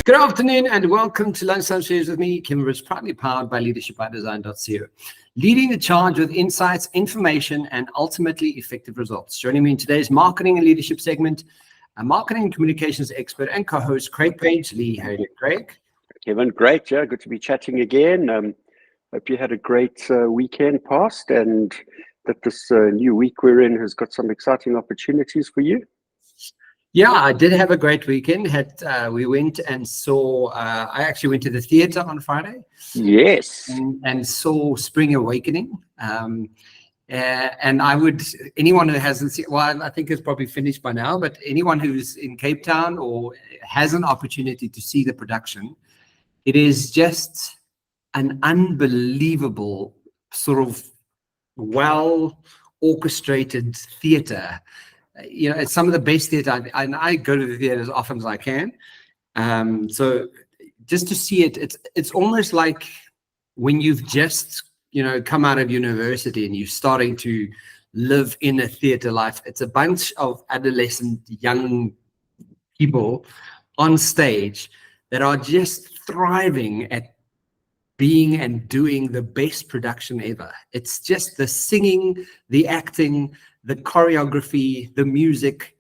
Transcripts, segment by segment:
Good afternoon and welcome to Lunchtime Shares with me, Kim Rich, proudly powered by leadershipbydesign.co. Leading the charge with insights, information, and ultimately effective results. Joining me in today's marketing and leadership segment, a marketing and communications expert and co-host, Craig Page Lee. How are you, Craig? Kevin, great. Yeah, good to be chatting again. Hope you had a great weekend past and that this new week we're in has got some exciting opportunities for you. Yeah, I did have a great weekend. We went and saw, I actually went to the theater on Friday. Yes. And saw Spring Awakening. And I would, anyone who hasn't seen, well, I think it's probably finished by now, but anyone who's in Cape Town or has an opportunity to see the production, it is just an unbelievable sort of well orchestrated theater. You know, it's some of the best theater, and I go to the theater as often as I can. So just to see it, it's almost like when you've just, come out of university and you're starting to live in a theater life. It's a bunch of adolescent young people on stage that are just thriving at being and doing the best production ever. It's just the singing, the acting, the choreography, the music.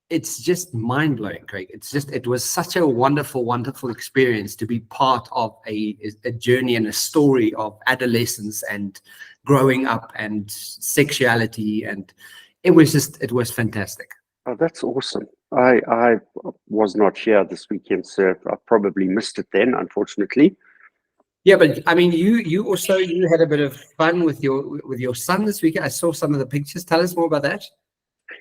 It's just mind-blowing, Craig. It was such a wonderful, wonderful experience to be part of a journey and a story of adolescence and growing up and sexuality. And it was fantastic. Oh, that's awesome. I was not here this weekend, so I probably missed it then, unfortunately. Yeah, but I mean, you had a bit of fun with your son this weekend. I saw some of the pictures. Tell us more about that.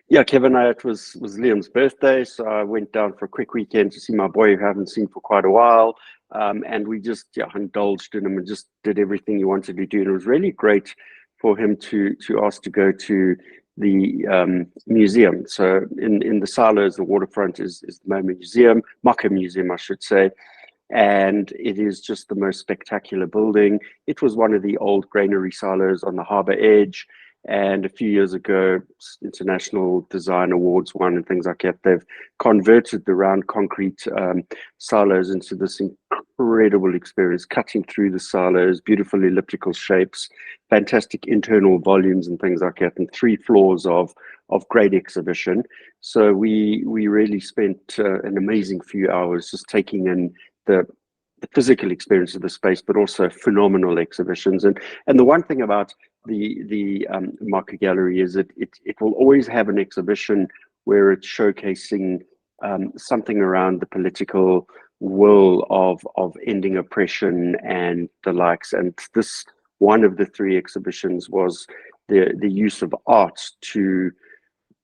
Yeah, Kevin, it was Liam's birthday, so I went down for a quick weekend to see my boy who I haven't seen for quite a while, and we just indulged in him and just did everything he wanted to do. And it was really great for him to ask to go to the museum. So in the silos, the waterfront is the MoCA Museum, I should say. And it is just the most spectacular building. It was one of the old granary silos on the harbour edge. And a few years ago, International Design Awards won and things like that. They've converted the round concrete silos into this incredible experience, cutting through the silos, beautiful elliptical shapes, fantastic internal volumes and things like that, and 3 floors of great exhibition. So we really spent an amazing few hours just taking in the physical experience of the space, but also phenomenal exhibitions. And the one thing about the MoCA Gallery is that it will always have an exhibition where it's showcasing something around the political will of ending oppression and the likes. And this one of the 3 exhibitions was the use of art to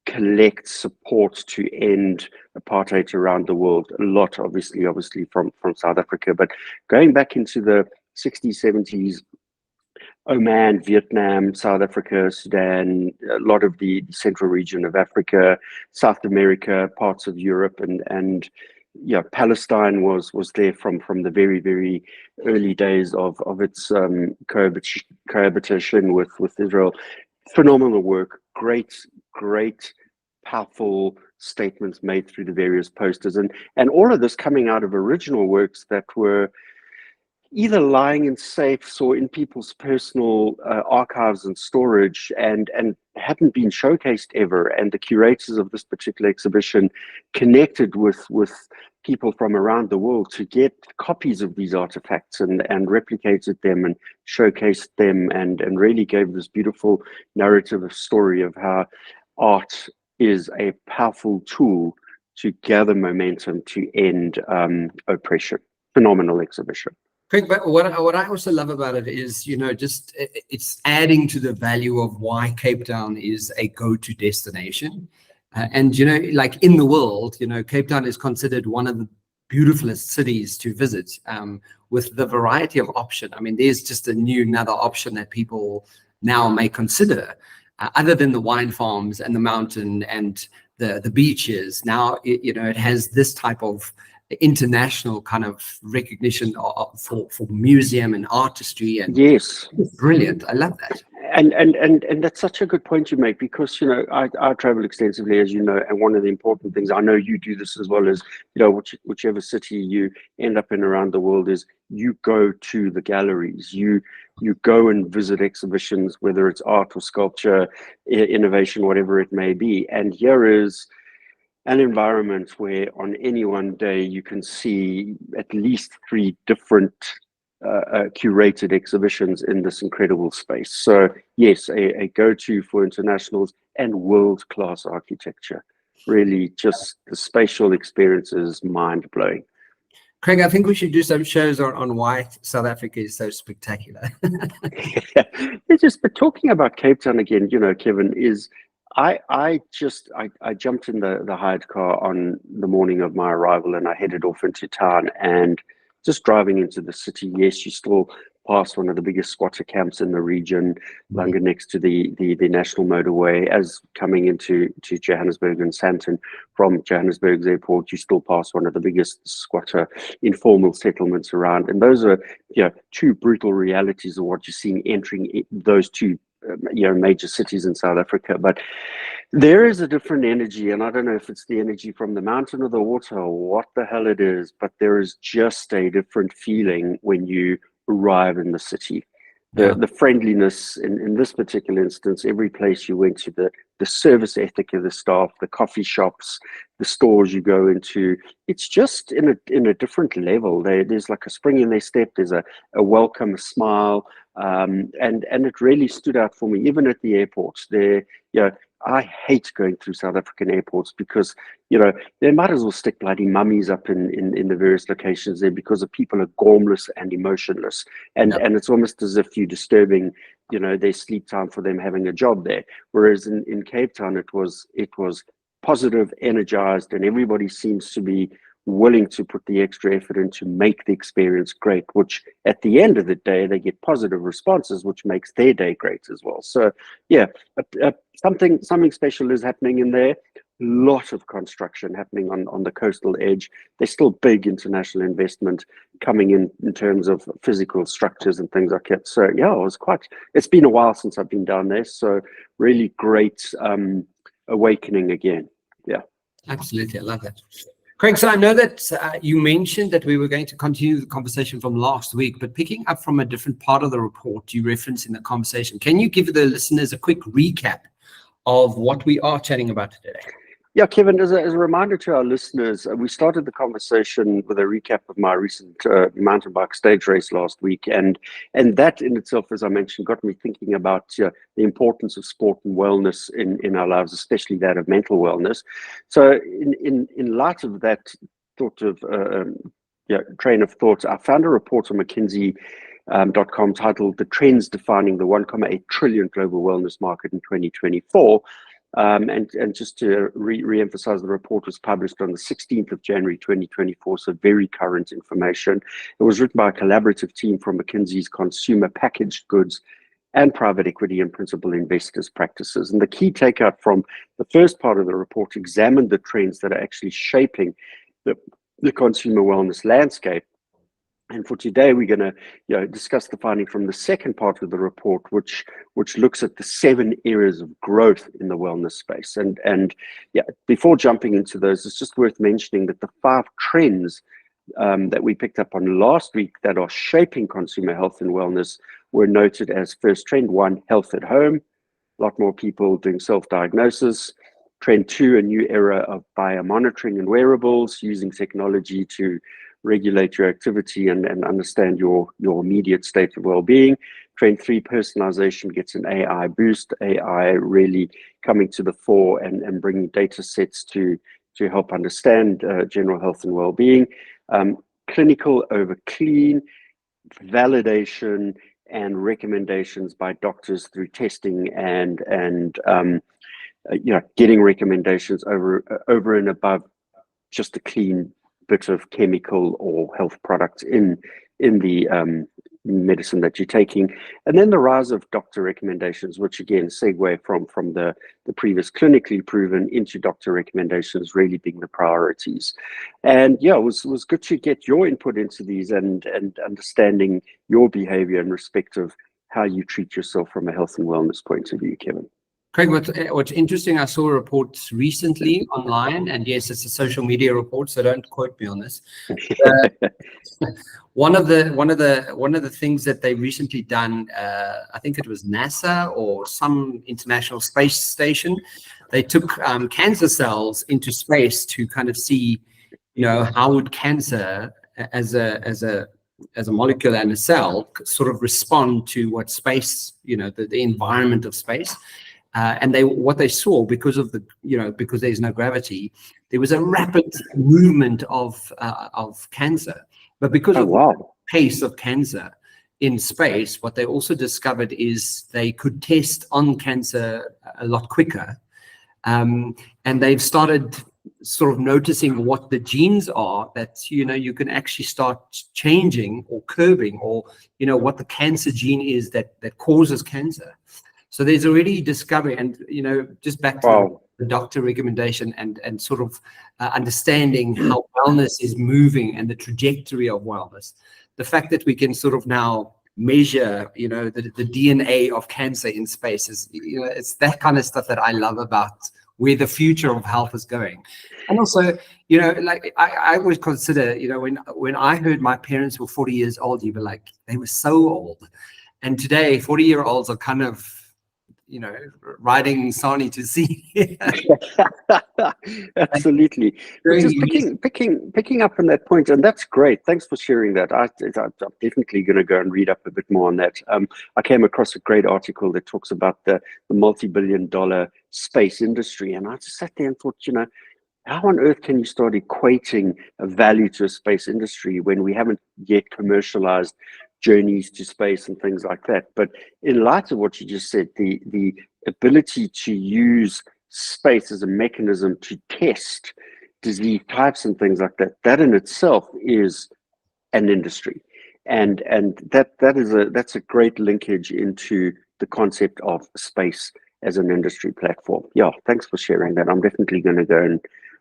collect support to end apartheid around the world. A lot, obviously from South Africa, but going back into the 60s, 70s, Oman, Vietnam, South Africa, Sudan, a lot of the central region of Africa, South America, parts of Europe, and Palestine was there from the very, very early days of its cohabitation with Israel. Phenomenal work, great, powerful statements made through the various posters, and all of this coming out of original works that were either lying in safes or in people's personal archives and storage, and hadn't been showcased ever. And the curators of this particular exhibition connected with people from around the world to get copies of these artifacts and replicated them and showcased them, and really gave this beautiful narrative story of how art is a powerful tool to gather momentum to end oppression. Phenomenal exhibition. Craig, but what I also love about it is, it's adding to the value of why Cape Town is a go-to destination. And, like in the world, Cape Town is considered one of the beautifulest cities to visit, with the variety of option. I mean, there's just another option that people now may consider, other than the wine farms and the mountain and the beaches. Now, it has this type of international kind of recognition for museum and artistry, and yes, it's brilliant. I love that. And that's such a good point you make, because I travel extensively, as you know, and one of the important things, I know you do this as well, as whichever city you end up in around the world, is you go to the galleries, you go and visit exhibitions, whether it's art or sculpture, innovation, whatever it may be. And here is an environment where on any one day you can see at least 3 different curated exhibitions in this incredible space. So yes, a go-to for internationals, and world-class architecture. Really, just the spatial experience is mind-blowing. Craig, I think we should do some shows on why South Africa is so spectacular. But talking about Cape Town again, Kevin, is I jumped in the hired car on the morning of my arrival, and I headed off into town, and just driving into the city. Yes, you still pass one of the biggest squatter camps in the region, longer next to the national motorway. As coming into Johannesburg and Sandton from Johannesburg's airport, you still pass one of the biggest squatter informal settlements around. And those are 2 brutal realities of what you're seeing entering those 2 major cities in South Africa. But there is a different energy, and I don't know if it's the energy from the mountain or the water or what the hell it is, but there is just a different feeling when you arrive in the city. The friendliness in this particular instance, every place you went to, the service ethic of the staff, the coffee shops, the stores you go into, it's just in a different level. There's like a spring in their step. There's a welcome, a smile, and it really stood out for me. Even at the airports, I hate going through South African airports because, they might as well stick bloody mummies up in the various locations there, because the people are gormless and emotionless. And it's almost as if you're disturbing, their sleep time for them having a job there. Whereas in Cape Town, it was positive, energized, and everybody seems to be willing to put the extra effort in to make the experience great, which at the end of the day, they get positive responses, which makes their day great as well. So yeah, something special is happening in there. Lot of construction happening on the coastal edge. There's still big international investment coming in terms of physical structures and things like that. So yeah, it's been a while since I've been down there. So really great awakening again. Yeah. Absolutely. I love that. Craig, so I know that you mentioned that we were going to continue the conversation from last week, but picking up from a different part of the report you referenced in the conversation, can you give the listeners a quick recap of what we are chatting about today? Yeah, Kevin, as a reminder to our listeners, we started the conversation with a recap of my recent mountain bike stage race last week. And that in itself, as I mentioned, got me thinking about the importance of sport and wellness in our lives, especially that of mental wellness. So in light of that train of thought, I found a report on McKinsey.com titled "The Trends Defining the 1.8 Trillion Global Wellness Market in 2024." And just to re-emphasize, the report was published on the 16th of January 2024, so very current information. It was written by a collaborative team from McKinsey's consumer packaged goods and private equity and principal investors practices. And the key takeout from the first part of the report examined the trends that are actually shaping the consumer wellness landscape. And for today, we're going to discuss the finding from the second part of the report, which looks at the 7 areas of growth in the wellness space. And before jumping into those, it's just worth mentioning that the 5 trends that we picked up on last week that are shaping consumer health and wellness were noted as: first, trend 1, health at home. A lot more people doing self-diagnosis. Trend 2, a new era of biomonitoring and wearables, using technology to regulate your activity and understand your immediate state of well-being. Trend 3, personalization gets an AI boost. AI really coming to the fore and bringing data sets to help understand general health and well-being. Clinical over clean, validation and recommendations by doctors through testing and getting recommendations over and above just a clean bit of chemical or health product in the medicine that you're taking. And then the rise of doctor recommendations, which again segue from the previous clinically proven into doctor recommendations really being the priorities. And yeah, it was good to get your input into these and understanding your behavior in respect of how you treat yourself from a health and wellness point of view, Kevin. Craig, what's interesting, I saw a report recently online, and yes, it's a social media report, so don't quote me on this. One of the things that they recently done, I think it was NASA or some international space station, they took cancer cells into space to kind of see, how would cancer as a molecule and a cell sort of respond to what space, the environment of space. And what they saw, because there's no gravity, there was a rapid movement of cancer. But because of the pace of cancer in space, what they also discovered is they could test on cancer a lot quicker. And they've started sort of noticing what the genes are that, you can actually start changing or curbing, or, what the cancer gene is that causes cancer. So there's already discovery, and just back to the doctor recommendation and sort of understanding how wellness is moving and the trajectory of wellness. The fact that we can sort of now measure, the DNA of cancer in space is, it's that kind of stuff that I love about where the future of health is going. And also, like I always consider, when I heard my parents were 40 years old, you were like, they were so old. And today, 40-year-olds are kind of, riding Sani to see. Absolutely. But just picking up on that point, and that's great. Thanks for sharing that. I'm definitely going to go and read up a bit more on that. I came across a great article that talks about the multi-billion-dollar space industry, and I just sat there and thought, how on earth can you start equating a value to a space industry when we haven't yet commercialized journeys to space and things like that? But in light of what you just said, the ability to use space as a mechanism to test disease types and things like that, that in itself is an industry. And that's a great linkage into the concept of space as an industry platform. Yeah, thanks for sharing that. I'm definitely going to go and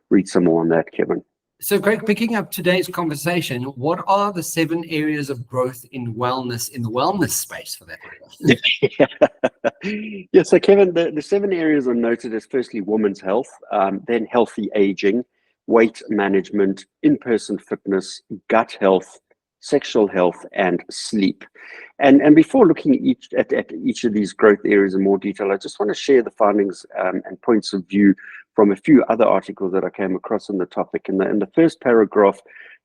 read some more on that, Kevin. So, Greg, picking up today's conversation, what are the 7 areas of growth in wellness, in the wellness space for that? Yeah, so Kevin, the 7 areas are noted as firstly women's health, then healthy aging, weight management, in-person fitness, gut health, sexual health, and sleep. And before looking at each of these growth areas in more detail, I just want to share the findings and points of view from a few other articles that I came across on the topic. In the first paragraph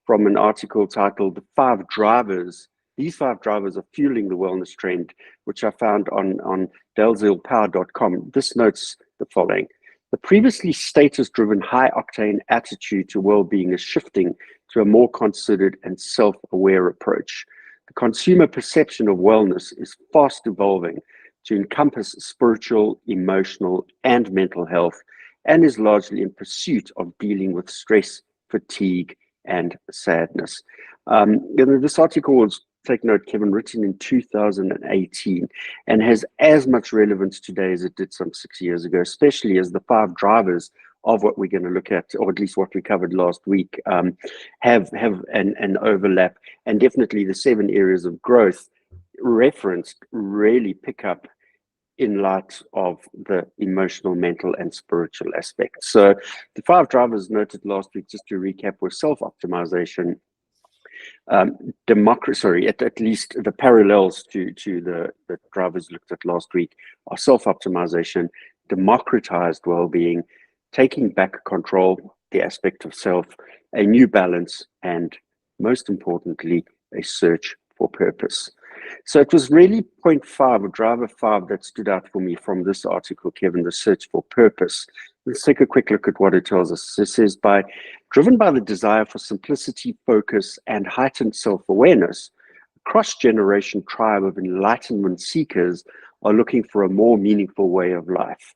from an article titled "The 5 Drivers," these 5 drivers are fueling the wellness trend, which I found on dalzillpower.com. This notes the following: the previously status-driven, high-octane attitude to well-being is shifting to a more considered and self-aware approach. The consumer perception of wellness is fast evolving to encompass spiritual, emotional, and mental health, and is largely in pursuit of dealing with stress, fatigue, and sadness. This article was, take note, Kevin, written in 2018 and has as much relevance today as it did some 6 years ago, especially as the 5 drivers of what we're going to look at, or at least what we covered last week, have an overlap, and definitely the 7 areas of growth referenced really pick up in light of the emotional, mental, and spiritual aspects. So the 5 drivers noted last week, just to recap, were self-optimization, at least the parallels to the drivers looked at last week are self-optimization, democratized well-being, taking back control, the aspect of self, a new balance, and most importantly, a search for purpose. So it was really point 5, or driver 5, that stood out for me from this article, Kevin, the search for purpose. Let's take a quick look at what it tells us. It says, driven by the desire for simplicity, focus, and heightened self-awareness, a cross-generation tribe of enlightenment seekers are looking for a more meaningful way of life.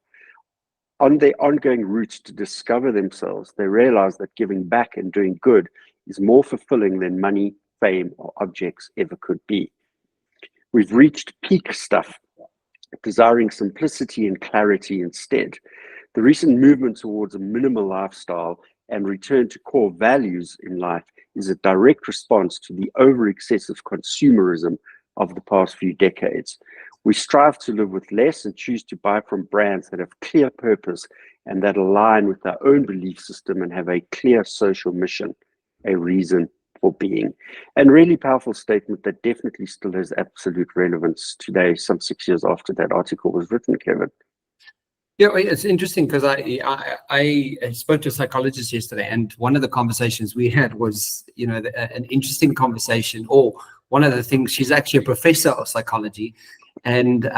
On their ongoing route to discover themselves, they realize that giving back and doing good is more fulfilling than money, fame, or objects ever could be. We've reached peak stuff, desiring simplicity and clarity instead. The recent movement towards a minimal lifestyle and return to core values in life is a direct response to the over-excessive consumerism of the past few decades. We strive to live with less and choose to buy from brands that have clear purpose and that align with our own belief system and have a clear social mission, a reason for being. And really powerful statement that definitely still has absolute relevance today, some 6 years after that article was written, Kevin. Yeah, it's interesting because I spoke to a psychologist yesterday, and one of the conversations we had was, an interesting conversation, or one of the things, she's actually a professor of psychology, and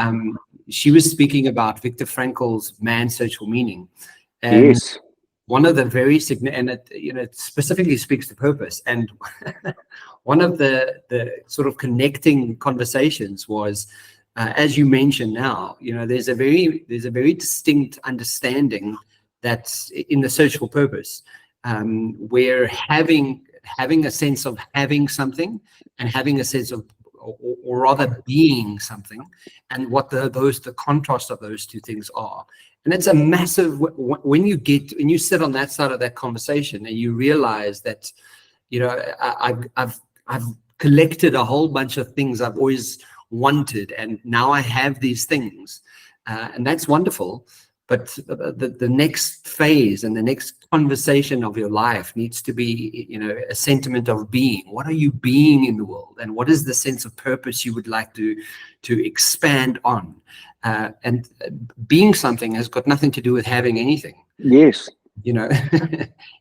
she was speaking about Viktor Frankl's Man's Search for Meaning. And yes. One of the very significant, and it specifically speaks to purpose. And one of the sort of connecting conversations was, as you mentioned now, there's a very distinct understanding that's in the search for purpose, where having a sense of having something and having a sense of, or rather being something, and what the contrast of those two things are. And it's a massive, when you sit on that side of that conversation and you realize that, I've collected a whole bunch of things I've always wanted, and now I have these things, and that's wonderful. But the next phase and the next conversation of your life needs to be, a sentiment of being. What are you being in the world, and what is the sense of purpose you would like to expand on? And being something has got nothing to do with having anything. Yes.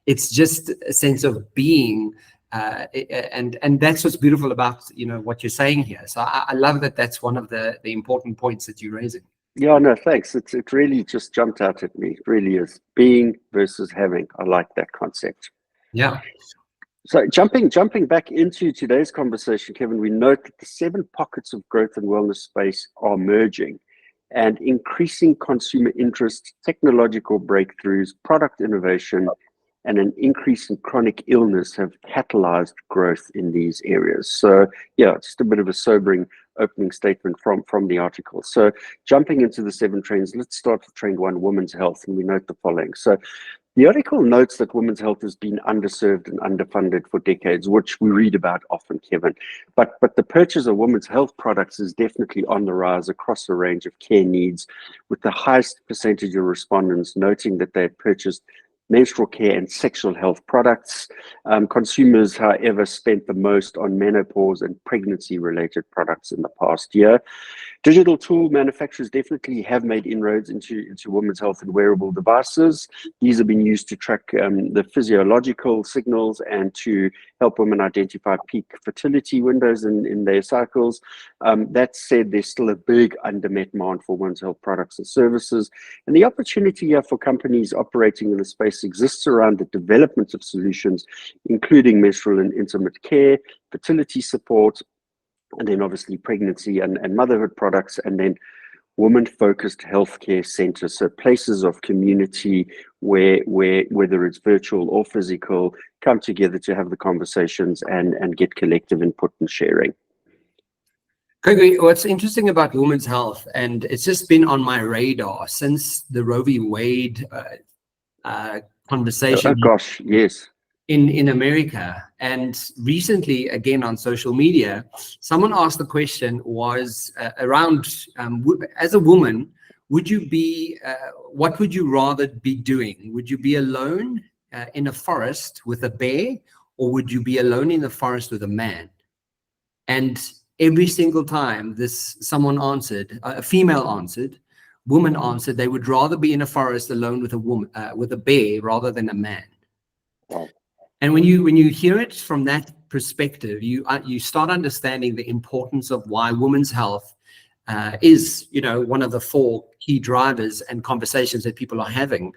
It's just a sense of being. And that's what's beautiful about what you're saying here. So I love that. That's one of the important points that you're raising. Yeah, no, thanks. It really just jumped out at me. It really is being versus having. I like that concept. Yeah. So jumping back into today's conversation, Kevin, we note that the 7 pockets of growth and wellness space are merging, and increasing consumer interest, technological breakthroughs, product innovation, and an increase in chronic illness have catalyzed growth in these areas. So yeah, just a bit of a sobering opening statement from the article. So jumping into the 7 trends, let's start with trend 1, women's health, and we note the following. So the article notes that women's health has been underserved and underfunded for decades, which we read about often, Kevin. But the purchase of women's health products is definitely on the rise across a range of care needs, with the highest percentage of respondents noting that they had purchased menstrual care and sexual health products. Consumers, however, spent the most on menopause and pregnancy-related products in the past year. Digital tool manufacturers definitely have made inroads into women's health and wearable devices. These have been used to track the physiological signals and to help women identify peak fertility windows in their cycles. That said, there's still a big unmet demand for women's health products and services. And the opportunity here for companies operating in the space exists around the development of solutions, including menstrual and intimate care, fertility support, and then obviously pregnancy and motherhood products, and then women-focused healthcare centers, so places of community where whether it's virtual or physical, come together to have the conversations and get collective input and sharing. Gregory, what's interesting about women's health, and it's just been on my radar since the Roe v. Wade conversation. Oh gosh, yes. In America, and recently again on social media, someone asked the question was around as a woman, would you be what would you rather be doing? Would you be alone in a forest with a bear, or would you be alone in the forest with a man? And every single time someone answered, a female answered, woman answered, they would rather be in a forest alone with a woman with a bear rather than a man. Wow. And when you hear it from that perspective, you start understanding the importance of why women's health is, one of the 4 key drivers and conversations that people are having.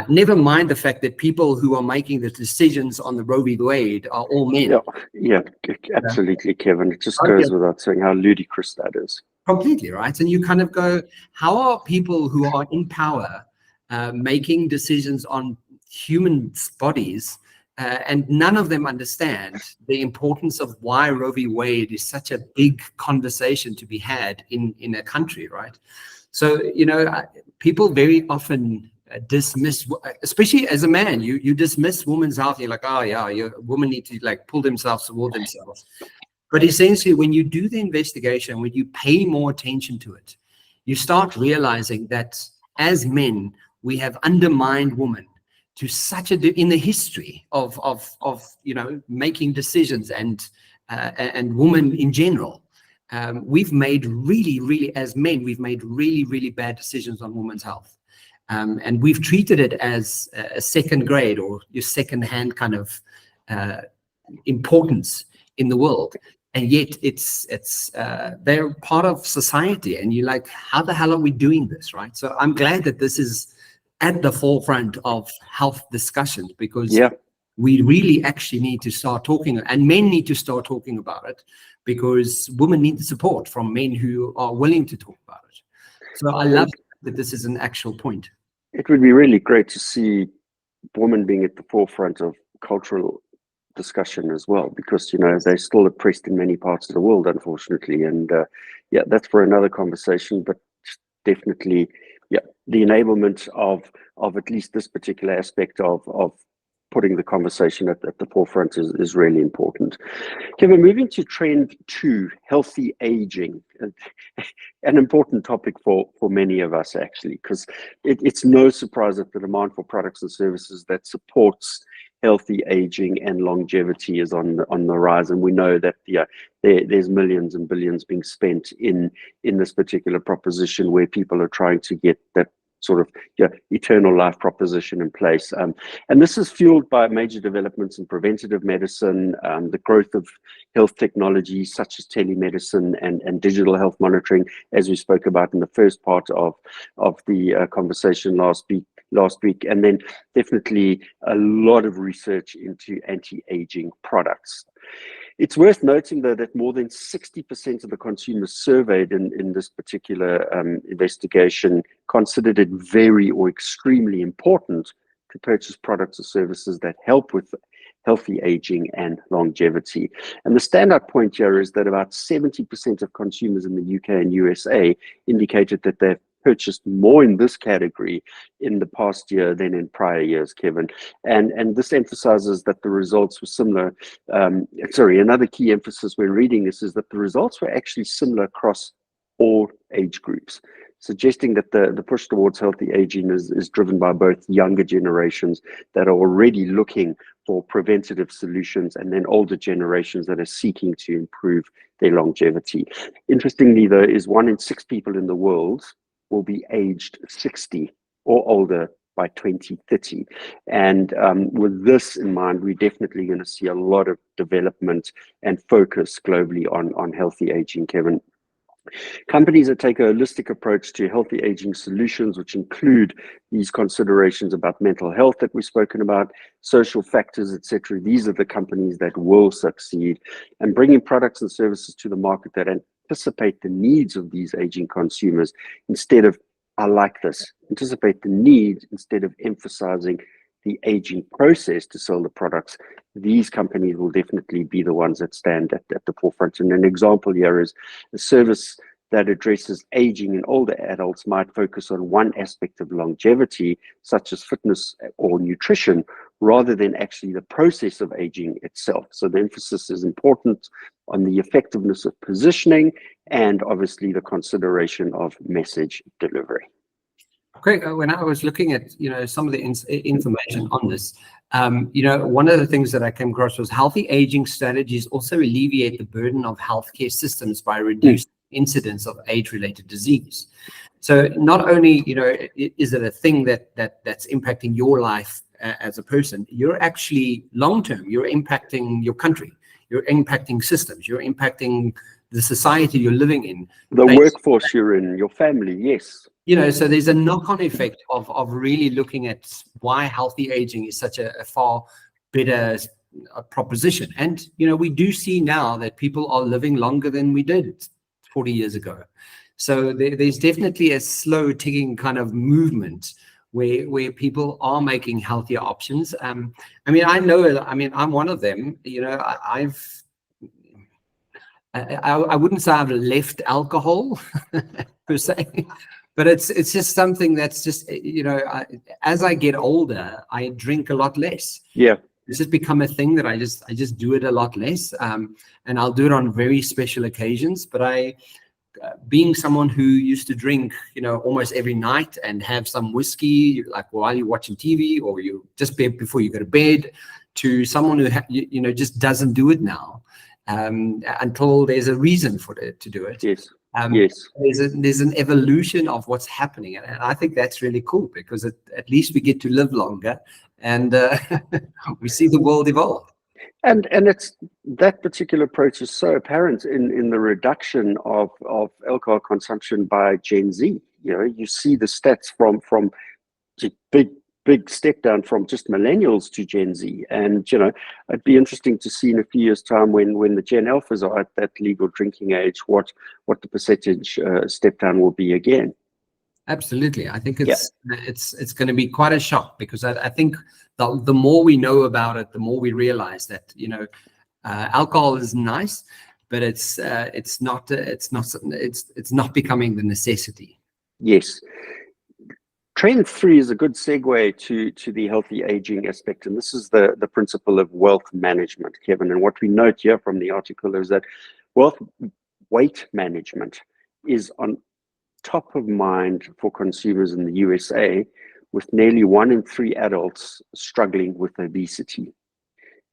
Never mind the fact that people who are making the decisions on the Roe v. Wade are all men. Yeah, absolutely, Kevin. It just goes without saying how ludicrous that is. Completely, right? And you kind of go, how are people who are in power making decisions on human bodies? And none of them understand the importance of why Roe v. Wade is such a big conversation to be had in a country, right? So, people very often dismiss, especially as a man, you dismiss women's health. You're like, oh yeah, women need to pull themselves toward themselves. But essentially, when you do the investigation, when you pay more attention to it, you start realizing that as men, we have undermined women to such in the history of making decisions and women in general. We've made really, as men, we've made really bad decisions on women's health. And we've treated it as a second grade or your second-hand kind of importance in the world. And yet they're part of society, and you're like, how the hell are we doing this, right? So I'm glad that this is at the forefront of health discussions, because we really actually need to start talking, and men need to start talking about it, because women need the support from men who are willing to talk about it. So I love that this is an actual point. It would be really great to see women being at the forefront of cultural discussion as well, because they're still oppressed in many parts of the world, unfortunately. And that's for another conversation, but definitely the enablement of at least this particular aspect of putting the conversation at the forefront is really important. Kevin, moving to trend 2, healthy aging, an important topic for many of us, actually, because it's no surprise that the demand for products and services that supports healthy aging and longevity is on the rise, and we know that there's millions and billions being spent in this particular proposition, where people are trying to get that sort of eternal life proposition in place. And this is fueled by major developments in preventative medicine, the growth of health technology such as telemedicine and digital health monitoring, as we spoke about in the first part of the conversation last week, and then definitely a lot of research into anti-aging products. It's worth noting, though, that more than 60% of the consumers surveyed in this particular investigation considered it very or extremely important to purchase products or services that help with healthy aging and longevity. And the standout point here is that about 70% of consumers in the UK and USA indicated that they've purchased more in this category in the past year than in prior years, Kevin. And this emphasizes that the results were similar. Another key emphasis when reading this is that the results were actually similar across all age groups, suggesting that the push towards healthy aging is driven by both younger generations that are already looking for preventative solutions, and then older generations that are seeking to improve their longevity. Interestingly, though, is 1 in 6 people in the world will be aged 60 or older by 2030. And with this in mind, we're definitely going to see a lot of development and focus globally on healthy aging, Kevin. Companies that take a holistic approach to healthy aging solutions, which include these considerations about mental health that we've spoken about, social factors, etc., these are the companies that will succeed. And bringing products and services to the market that anticipate the needs of these aging consumers instead of, anticipate the need instead of emphasizing the aging process to sell the products. These companies will definitely be the ones that stand at the forefront. And an example here is a service that addresses aging in older adults might focus on one aspect of longevity, such as fitness or nutrition, rather than actually the process of aging itself. So the emphasis is important on the effectiveness of positioning and obviously the consideration of message delivery. Okay, when I was looking at some of the information on this, one of the things that I came across was healthy aging strategies also alleviate the burden of healthcare systems by reducing incidence of age-related disease. So not only is it a thing that's impacting your life as a person, you're actually long-term, you're impacting your country, you're impacting systems, you're impacting the society you're living in, the workforce you're in, your family. Yes. So there's a knock-on effect of really looking at why healthy aging is such a far better proposition. And, we do see now that people are living longer than we did 40 years ago. So there's definitely a slow ticking kind of movement where people are making healthier options. I I'm one of them. I wouldn't say I've left alcohol per se, but it's just something that's just, as I get older, I drink a lot less. Yeah. It's just become a thing that I just do it a lot less. And I'll do it on very special occasions. But being someone who used to drink, almost every night and have some whiskey, like while you're watching TV or you just before you go to bed, to someone who just doesn't do it now, until there's a reason for it to do it. Yes. Yes. There's an evolution of what's happening, and I think that's really cool, because at least we get to live longer, and we see the world evolve. And it's that particular approach is so apparent in the reduction of alcohol consumption by Gen Z. You see the stats from big step down from just millennials to Gen Z. And, it'd be interesting to see in a few years' time when the Gen Alphas are at that legal drinking age, what the percentage step down will be again. Absolutely. I think it's going to be quite a shock, because I think the more we know about it, the more we realize that, alcohol is nice, but it's not becoming the necessity. Yes. Trend 3 is a good segue to the healthy aging aspect, and this is the principle of wealth management, Kevin. And what we note here from the article is that weight management is on top of mind for consumers in the USA, with nearly 1 in 3 adults struggling with obesity.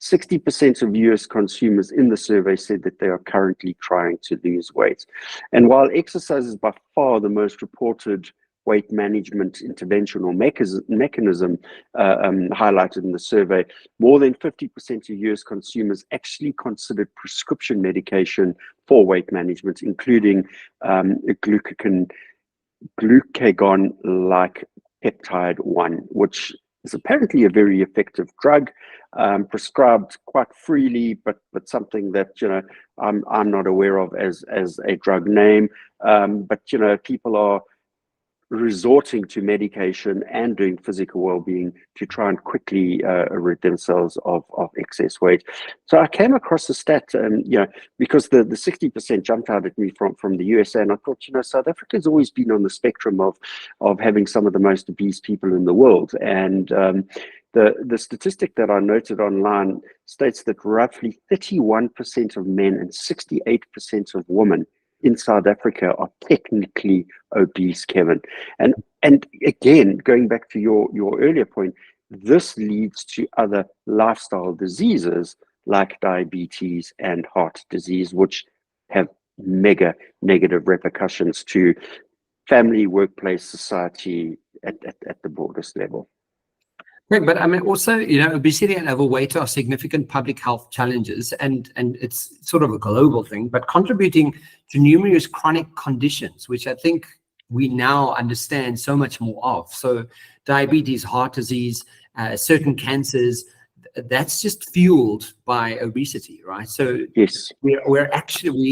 60% of US consumers in the survey said that they are currently trying to lose weight. And while exercise is by far the most reported weight management intervention or mechanism highlighted in the survey, more than 50% of US consumers actually considered prescription medication for weight management, including glucagon-like peptide 1, which is apparently a very effective drug, prescribed quite freely, but something that I'm not aware of as a drug name. But people are resorting to medication and doing physical well-being to try and quickly rid themselves of excess weight. So I came across a stat, because the 60% jumped out at me from the USA, and I thought, South Africa's always been on the spectrum of having some of the most obese people in the world. And the statistic that I noted online states that roughly 31% of men and 68% of women in South Africa are technically obese, Kevin. And again, going back to your earlier point, this leads to other lifestyle diseases like diabetes and heart disease, which have mega negative repercussions to family, workplace, society at the broadest level. Right, but I mean, also, obesity and overweight are significant public health challenges, and it's sort of a global thing, but contributing to numerous chronic conditions, which I think we now understand so much more of. So diabetes, heart disease, certain cancers, that's just fueled by obesity, right? So yes, we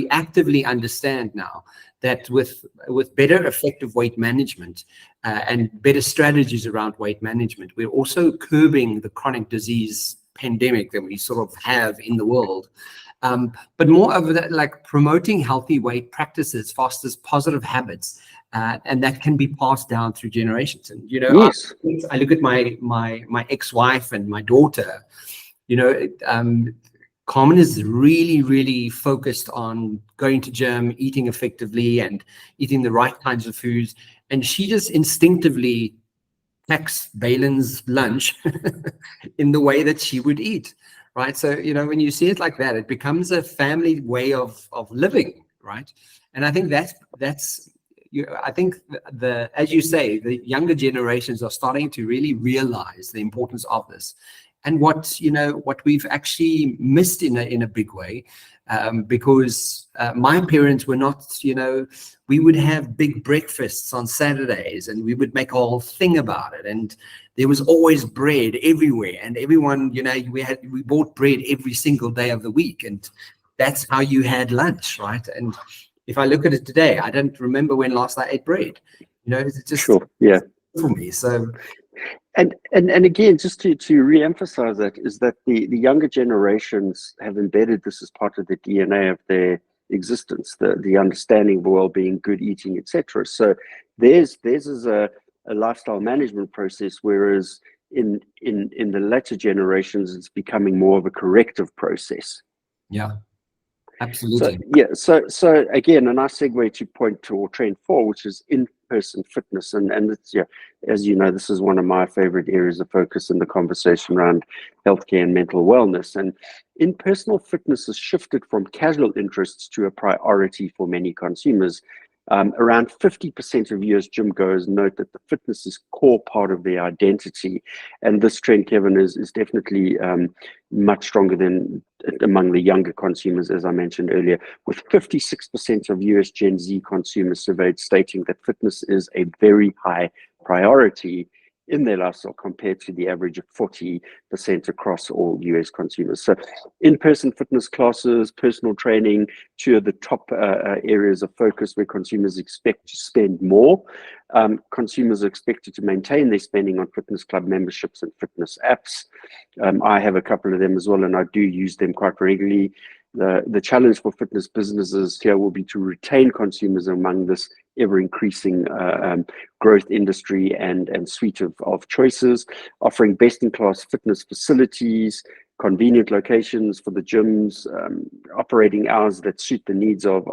actively understand now that with better effective weight management and better strategies around weight management, we're also curbing the chronic disease pandemic that we sort of have in the world. But more of that, like promoting healthy weight practices fosters positive habits, and that can be passed down through generations. And yes. I look at my ex-wife and my daughter. Carmen is really, really focused on going to gym, eating effectively, and eating the right kinds of foods. And she just instinctively packs Balin's lunch in the way that she would eat, right? So, when you see it like that, it becomes a family way of living, right? And I think I think as you say, the younger generations are starting to really realize the importance of this. And what we've actually missed in a big way, because my parents were not, we would have big breakfasts on Saturdays, and we would make a whole thing about it. And there was always bread everywhere, and everyone, we bought bread every single day of the week, and that's how you had lunch, right? And if I look at it today, I don't remember when last I ate bread. It's just sure, yeah, for me. So. And again, just to re-emphasize that, is that the younger generations have embedded this as part of the DNA of their existence, the understanding of well-being, good eating, etc. So theirs is a lifestyle management process, whereas in the latter generations, it's becoming more of a corrective process. Yeah, So absolutely. yeah, so again, a nice segue to point to or trend four, which is in-person fitness, and it's, yeah, as you know, this is one of my favorite areas of focus in the conversation around healthcare and mental wellness. And in-personal fitness has shifted from casual interests to a priority for many consumers. Around 50% of US gym goers note that the fitness is core part of their identity, and this trend, Kevin, is definitely much stronger than among the younger consumers, as I mentioned earlier, with 56% of US Gen Z consumers surveyed stating that fitness is a very high priority in their lifestyle compared to the average of 40% across all US consumers. So in-person fitness classes, personal training, two of the top areas of focus where consumers expect to spend more. Consumers are expected to maintain their spending on fitness club memberships and fitness apps. I have a couple of them as well, and I do use them quite regularly. The challenge for fitness businesses here will be to retain consumers among this ever-increasing growth industry and suite of choices, offering best-in-class fitness facilities, convenient locations for the gyms, operating hours that suit the needs of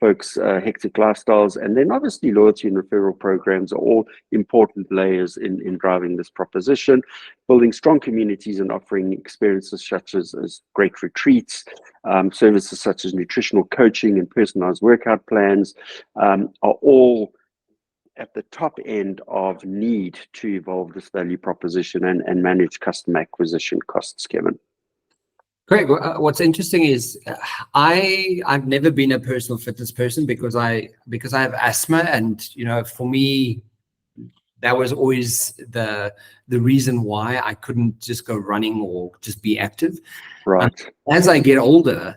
folks' hectic lifestyles, and then obviously loyalty and referral programs are all important layers in driving this proposition. Building strong communities and offering experiences such as great retreats, services such as nutritional coaching and personalized workout plans are all at the top end of need to evolve this value proposition and manage customer acquisition costs, Kevin. Great. What's interesting is I've never been a personal fitness person because I have asthma, and for me that was always the reason why I couldn't just go running or just be active. Right. As I get older,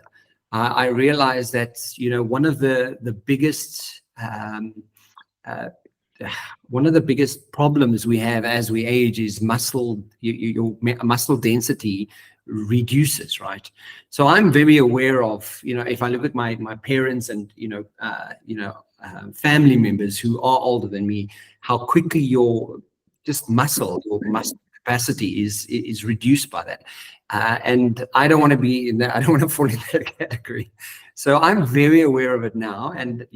I realize that one of the biggest problems we have as we age is your muscle density reduces, right? So I'm very aware of, if I look at my parents and family members who are older than me, how quickly your muscle capacity is reduced by that. And I don't want to be in that. I don't want to fall in that category. So I'm very aware of it now, and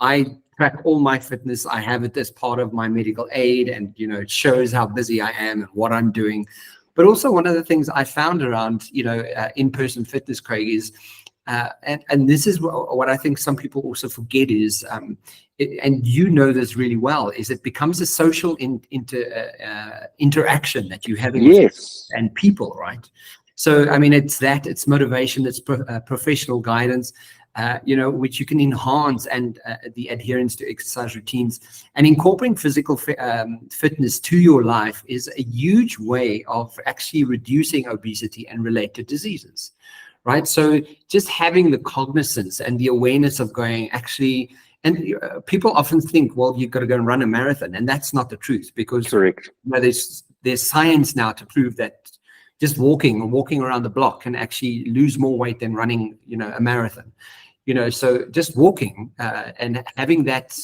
I track all my fitness. I have it as part of my medical aid, and it shows how busy I am and what I'm doing. But also, one of the things I found around in-person fitness, Craig, is and this is what I think some people also forget is, and this really well, is it becomes a social interaction that you have yes. and people, right? So I mean, it's motivation, it's professional guidance, which you can enhance, and the adherence to exercise routines, and incorporating physical fitness to your life is a huge way of actually reducing obesity and related diseases, right? So just having the cognizance and the awareness of going actually, and people often think, well, you've got to go and run a marathon, and that's not the truth, because Correct. There's science now to prove that just walking around the block can actually lose more weight than running, a marathon. So just walking and having that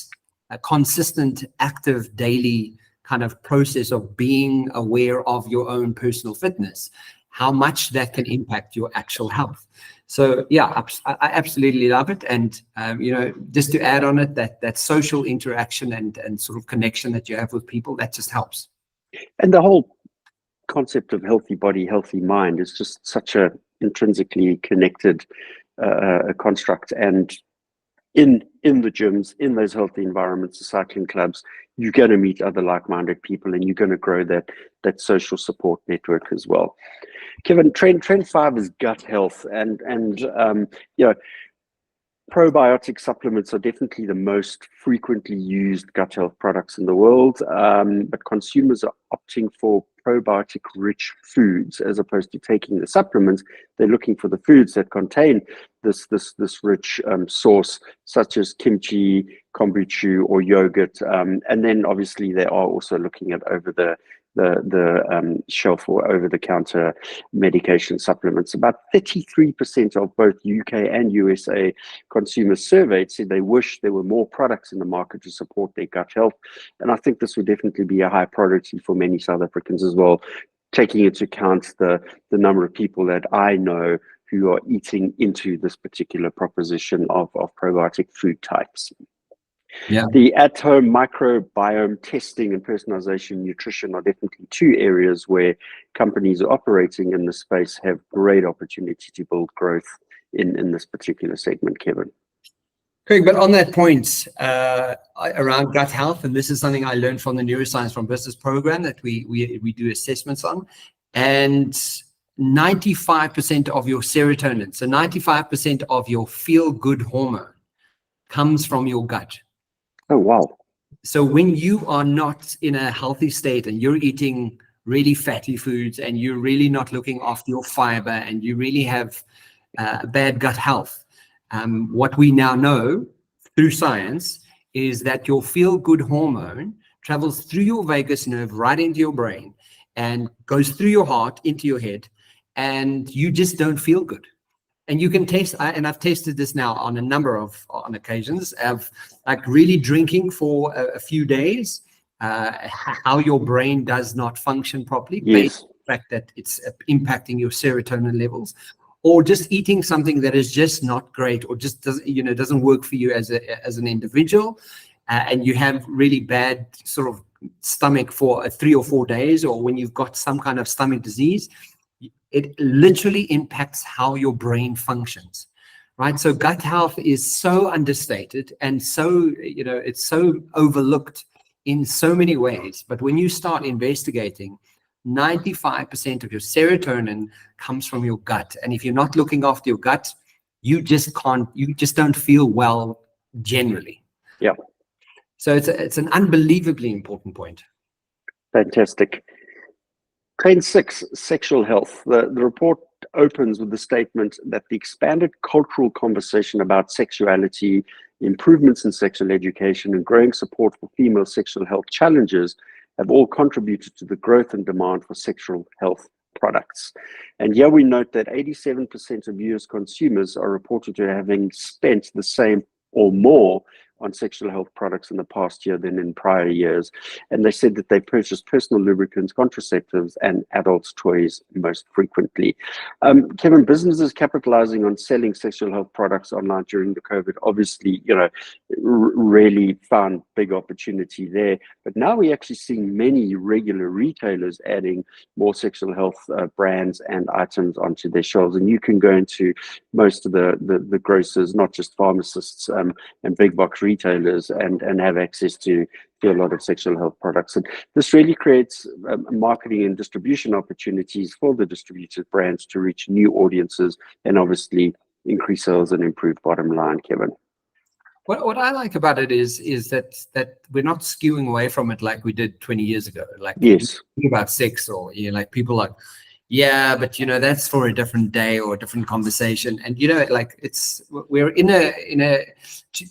consistent, active, daily kind of process of being aware of your own personal fitness, how much that can impact your actual health. So yeah, I absolutely love it. And just to add on it, that social interaction and sort of connection that you have with people, that just helps. And the whole concept of healthy body, healthy mind is just such a intrinsically connected construct. And in the gyms, in those healthy environments, the cycling clubs, you're going to meet other like-minded people, and you're going to grow that social support network as well. Kevin, trend 5 is gut health, and probiotic supplements are definitely the most frequently used gut health products in the world, but consumers are opting for probiotic-rich foods as opposed to taking the supplements. They're looking for the foods that contain this rich source, such as kimchi, kombucha, or yogurt, and then obviously they are also looking at over the shelf for over-the-counter medication supplements. About 33% of both UK and USA consumers surveyed said they wish there were more products in the market to support their gut health. And I think this would definitely be a high priority for many South Africans as well, taking into account the number of people that I know who are eating into this particular proposition of probiotic food types. Yeah. The at-home microbiome testing and personalization nutrition are definitely two areas where companies operating in this space have great opportunity to build growth in this particular segment, Kevin. Craig, but on that point around gut health, and this is something I learned from the Neuroscience from Business program that we do assessments on, and 95% of your serotonin, so 95% of your feel-good hormone comes from your gut. Oh, wow. So when you are not in a healthy state and you're eating really fatty foods and you're really not looking after your fiber and you really have bad gut health, what we now know through science is that your feel-good hormone travels through your vagus nerve right into your brain and goes through your heart into your head, and you just don't feel good. And you can taste, and I've tasted this now on a number of occasions, of like really drinking for a few days, how your brain does not function properly, based on the fact that it's impacting your serotonin levels, or just eating something that is just not great, or just doesn't work for you as an individual, and you have really bad sort of stomach for 3 or 4 days, or when you've got some kind of stomach disease. It literally impacts how your brain functions, right? So gut health is so understated and so, it's so overlooked in so many ways. But when you start investigating, 95% of your serotonin comes from your gut. And if you're not looking after your gut, you just don't feel well generally. Yeah. So it's an unbelievably important point. Fantastic. Trend 6, sexual health. The report opens with the statement that the expanded cultural conversation about sexuality, improvements in sexual education, and growing support for female sexual health challenges have all contributed to the growth and demand for sexual health products. And here we note that 87% of US consumers are reported to having spent the same or more on sexual health products in the past year than in prior years. And they said that they purchased personal lubricants, contraceptives, and adult toys most frequently. Kevin, businesses capitalizing on selling sexual health products online during the COVID, obviously, really found big opportunity there. But now we're actually seeing many regular retailers adding more sexual health brands and items onto their shelves. And you can go into most of the grocers, not just pharmacists and big box retailers, and have access to a lot of sexual health products. And this really creates marketing and distribution opportunities for the distributed brands to reach new audiences and obviously increase sales and improve bottom line, Kevin. What I like about it is that we're not skewing away from it like we did 20 years ago. Like, yes, about sex, or like people like, yeah, but that's for a different day or a different conversation. And we're in a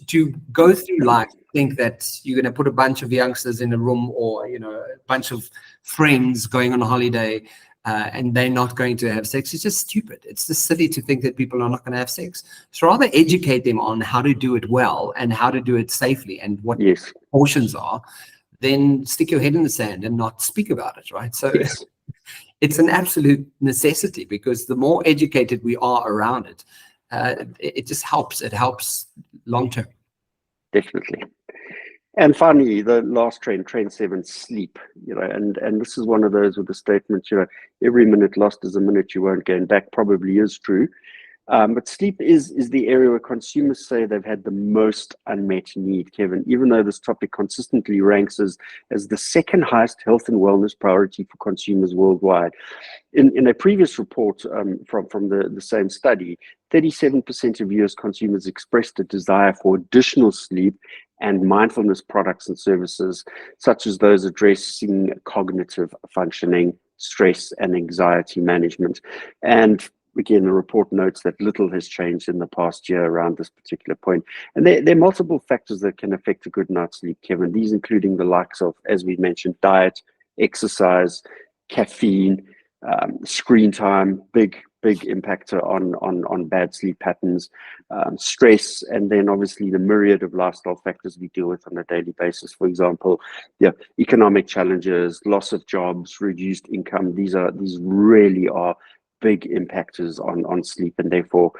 to go through life, think that you're going to put a bunch of youngsters in a room, or a bunch of friends going on a holiday, and they're not going to have sex. It's just stupid. It's just silly to think that people are not going to have sex. So rather educate them on how to do it well and how to do it safely and what portions are, then stick your head in the sand and not speak about it, right? So it's an absolute necessity, because the more educated we are around it, it just helps. It helps long term. Definitely. And finally, the last trend 7, sleep. And this is one of those with the statement, every minute lost is a minute you won't gain back. Probably is true. But sleep is the area where consumers say they've had the most unmet need, Kevin, even though this topic consistently ranks as the second highest health and wellness priority for consumers worldwide. In a previous report from the same study, 37% of US consumers expressed a desire for additional sleep and mindfulness products and services, such as those addressing cognitive functioning, stress, and anxiety management. And again, the report notes that little has changed in the past year around this particular point. And there are multiple factors that can affect a good night's sleep, Kevin. These including the likes of, as we mentioned, diet, exercise, caffeine, screen time, big impactor on bad sleep patterns, stress, and then obviously the myriad of lifestyle factors we deal with on a daily basis. For example, economic challenges, loss of jobs, reduced income. These really are big impactors on sleep, and therefore,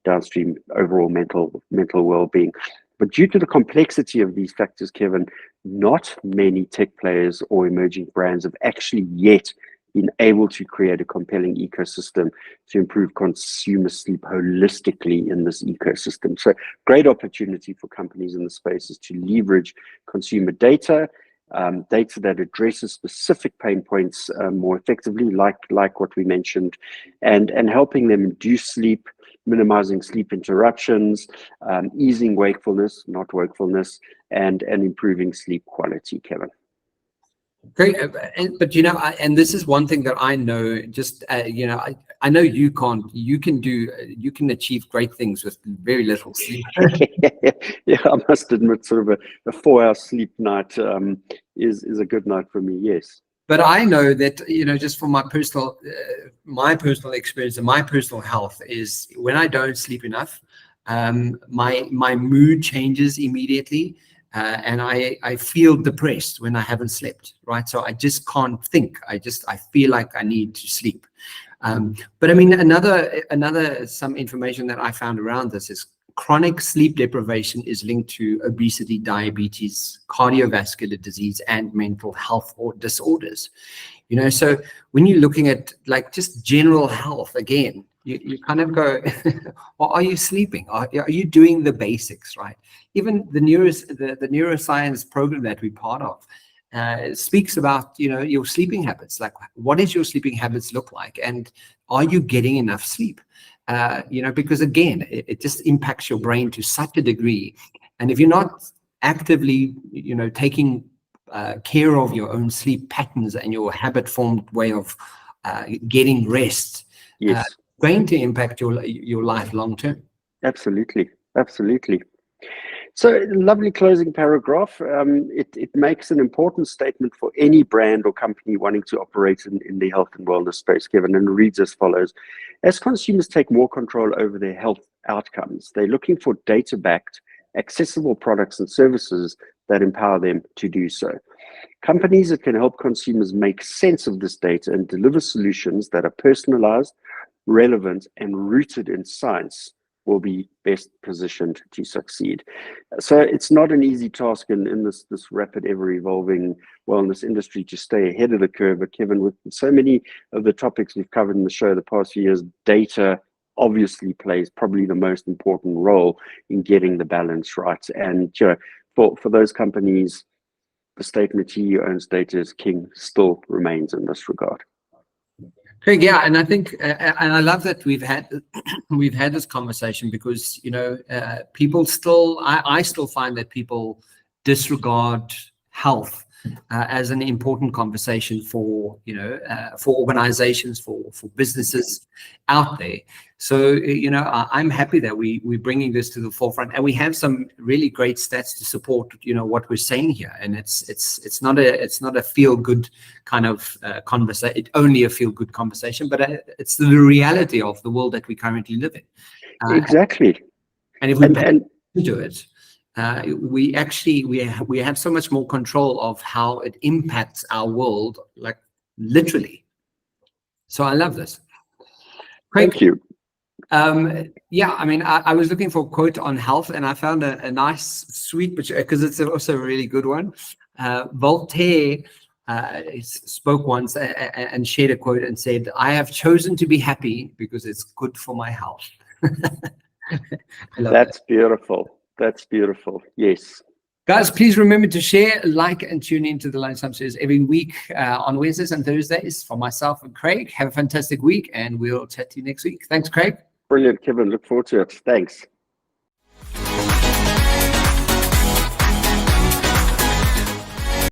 downstream overall mental well-being. But due to the complexity of these factors, Kevin, not many tech players or emerging brands have actually yet been able to create a compelling ecosystem to improve consumer sleep holistically in this ecosystem. So great opportunity for companies in the space is to leverage consumer data, data that addresses specific pain points more effectively, like what we mentioned, and helping them induce sleep, minimizing sleep interruptions, easing wakefulness, not wakefulness, and improving sleep quality, Kevin. Great, but and this is one thing that I know. Just I know you can't. You can achieve great things with very little sleep. Yeah, I must admit, sort of a 4-hour sleep night is a good night for me. Yes. But I know that just from my personal experience and my personal health is when I don't sleep enough, my mood changes immediately. And I feel depressed when I haven't slept, right? So I just can't think. I feel like I need to sleep. But I mean, some information that I found around this is chronic sleep deprivation is linked to obesity, diabetes, cardiovascular disease, and mental health or disorders. So when you're looking at like just general health, again, you kind of go, well, are you sleeping? Are you doing the basics, right? Even the neuroscience program that we're part of speaks about, your sleeping habits. Like, what does your sleeping habits look like? And are you getting enough sleep? Because again, it just impacts your brain to such a degree. And if you're not actively, taking care of your own sleep patterns and your habit-formed way of getting rest, yes, going to impact your life long term. Absolutely. So, lovely closing paragraph. It makes an important statement for any brand or company wanting to operate in the health and wellness space, Kevin, and reads as follows. As consumers take more control over their health outcomes, they're looking for data-backed, accessible products and services that empower them to do so. Companies that can help consumers make sense of this data and deliver solutions that are personalized, relevant, and rooted in science will be best positioned to succeed. So it's not an easy task in this rapid, ever-evolving wellness industry to stay ahead of the curve. But Kevin, with so many of the topics we've covered in the show the past few years, data obviously plays probably the most important role in getting the balance right. And for those companies, the statement "he who owns data is king" still remains in this regard. Craig, yeah, and I think, and I love that we've had this conversation because people still, I still find that people disregard health as an important conversation for organizations, for businesses out there. So I'm happy that we're bringing this to the forefront, and we have some really great stats to support what we're saying here. And it's not a feel good kind of conversation. It's only a feel good conversation, but it's the reality of the world that we currently live in. Exactly. And if we pay into it, we have so much more control of how it impacts our world, like literally. So I love this. Craig, thank you. Yeah, I mean, I was looking for a quote on health, and I found a nice, sweet, because it's also a really good one. Voltaire spoke once and shared a quote and said, "I have chosen to be happy because it's good for my health." That's beautiful. That's beautiful. Yes. Guys, please remember to share, like, and tune into the Lunchtime Series every week on Wednesdays and Thursdays. For myself and Craig, have a fantastic week, and we'll chat to you next week. Thanks, Craig. Brilliant, Kevin. Look forward to it. Thanks.